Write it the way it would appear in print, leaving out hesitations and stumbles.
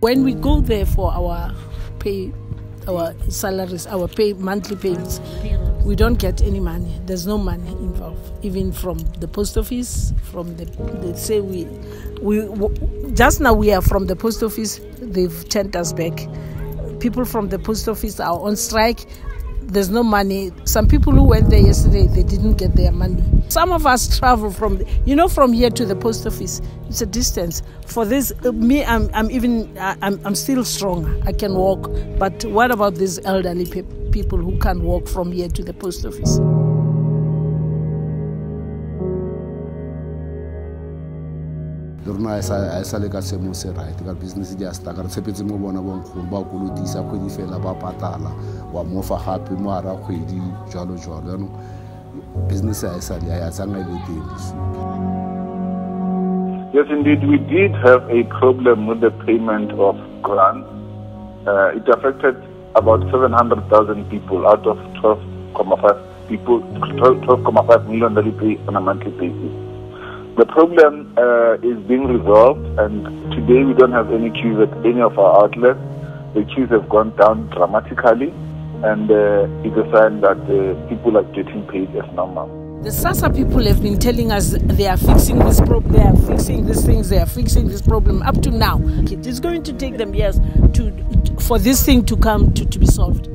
When we go there for our pay, our salaries, our monthly payments, we don't get any money. There's no money involved, even from the post office. They say we just now we are from the post office. They've turned us back. People from the post office are on strike. There's no money. Some people who went there yesterday, they didn't get their money. Some of us travel from here to the post office. It's a distance. For this, I'm still strong. I can walk. But what about these elderly people who can't walk from here to the post office? Lorna sa le ka semo se right ka business di asta ka tshepetse mo bona bo nkgolo ba kolotisa kgwedi fela ba patala wa mo fa gape mo ara kgwedi jalo no business ya sa le ya tsanga le teng. Yes, indeed, we did have a problem with the payment of grants. It affected about 700,000 people out of 12.5 million that we pay on a monthly basis. The problem is being resolved, and today we don't have any queues at any of our outlets. The queues have gone down dramatically, and it's a sign that people are getting paid as normal. The SASSA people have been telling us they are fixing this problem, they are fixing these things, they are fixing this problem up to now. It's going to take them years for this thing to come to be solved.